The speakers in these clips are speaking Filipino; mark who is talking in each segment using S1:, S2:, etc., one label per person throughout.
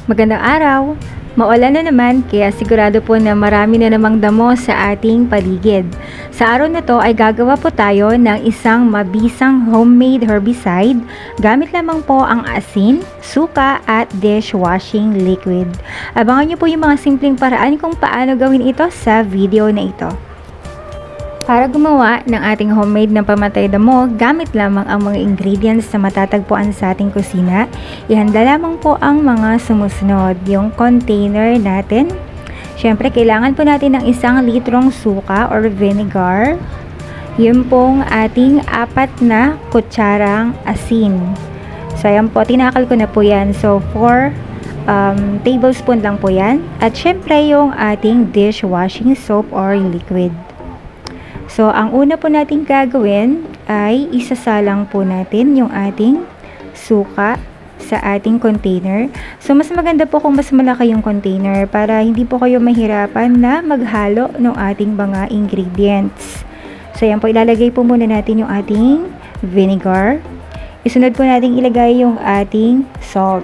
S1: Magandang araw! Maulan na naman kaya sigurado po na marami na namang damo sa ating paligid. Sa araw na to ay gagawa po tayo ng isang mabisang homemade herbicide gamit lamang po ang asin, suka at dishwashing liquid. Abangan niyo po yung mga simpleng paraan kung paano gawin ito sa video na ito. Para gumawa ng ating homemade na pamatay damo, gamit lamang ang mga ingredients na matatagpuan sa ating kusina. Ihanda lamang po ang mga sumusunod. Yung container natin. Siyempre, kailangan po natin ng 1 litrong suka or vinegar. Yun pong ating 4 na kutsarang asin. So, ayan po, tinakal ko na po yan. So, 4 tablespoon lang po yan. At syempre, yung ating dishwashing soap or liquid. So, ang una po natin gagawin ay isasalang po natin yung ating suka sa ating container. So, mas maganda po kung mas malaki yung container para hindi po kayo mahirapan na maghalo ng ating mga ingredients. So, yan po, ilalagay po muna natin yung ating vinegar. Isunod po natin ilagay yung ating salt.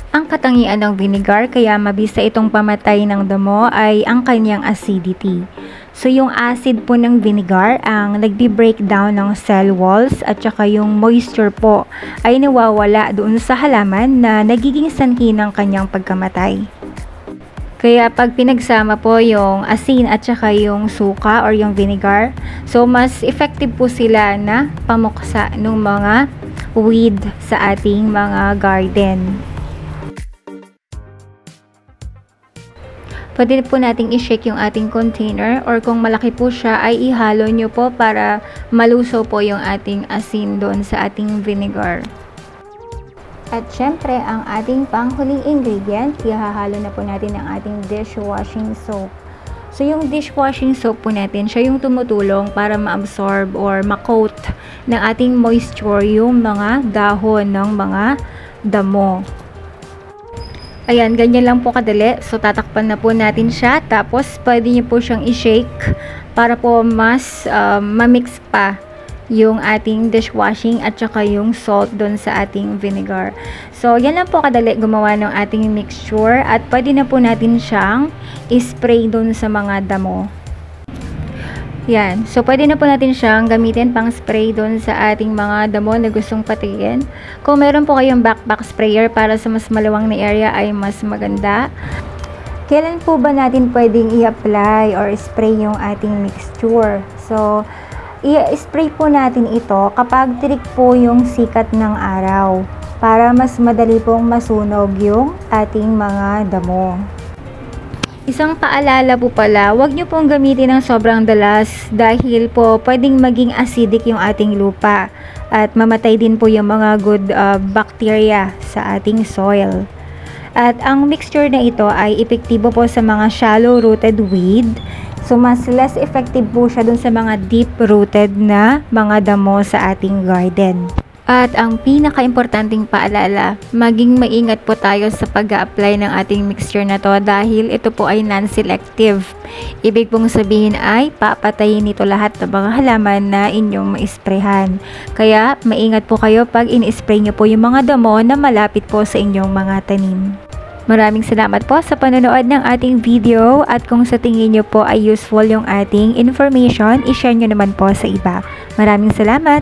S1: Ang katangian ng vinegar kaya mabisa itong pamatay ng damo ay ang kanyang acidity. So, yung acid po ng vinegar ang nagbi-breakdown ng cell walls at saka yung moisture po ay nawawala doon sa halaman na nagiging sanhi ng kanyang pagkamatay. Kaya pag pinagsama po yung asin at saka yung suka or yung vinegar, so mas effective po sila na pamuksa ng mga weed sa ating mga garden. Pwede po nating i-shake yung ating container or kung malaki po siya ay ihalo nyo po para malusaw po yung ating asin doon sa ating vinegar. At syempre, ang ating panghuling ingredient, ihahalo na po natin ang ating dishwashing soap. So, yung dishwashing soap po natin, siya yung tumutulong para ma-absorb or ma-coat ng ating moisture yung mga dahon ng mga damo. Ayan, ganyan lang po kadali. So, tatakpan na po natin siya. Tapos, pwede nyo po siyang i-shake para po mas ma-mix pa yung ating dishwashing at saka yung salt doon sa ating vinegar. So, yan lang po kadali gumawa ng ating mixture. At pwede na po natin siyang i-spray doon sa mga damo. Yan. So, pwede na po natin siyang gamitin pang spray doon sa ating mga damo na gustong patikin. Kung meron po kayong backpack sprayer para sa mas maluwang na area ay mas maganda. Kailan po ba natin pwedeng i-apply or spray yung ating mixture? So, i-spray po natin ito kapag tirik po yung sikat ng araw para mas madali pong masunog yung ating mga damo. Isang paalala po pala, huwag nyo pong gamitin ng sobrang dalas dahil po pwedeng maging acidic yung ating lupa at mamatay din po yung mga good bacteria sa ating soil. At ang mixture na ito ay epektibo po sa mga shallow-rooted weed. So, mas less effective po siya dun sa mga deep-rooted na mga damo sa ating garden. At ang pinaka-importanting paalala, maging maingat po tayo sa pag-a-apply ng ating mixture na to dahil ito po ay non-selective. Ibig pong sabihin ay papatayin nito lahat ng mga halaman na inyong ma-sprayhan. Kaya maingat po kayo pag in-spray nyo po yung mga damo na malapit po sa inyong mga tanim. Maraming salamat po sa panonood ng ating video at kung sa tingin nyo po ay useful yung ating information, i-share nyo naman po sa iba. Maraming salamat!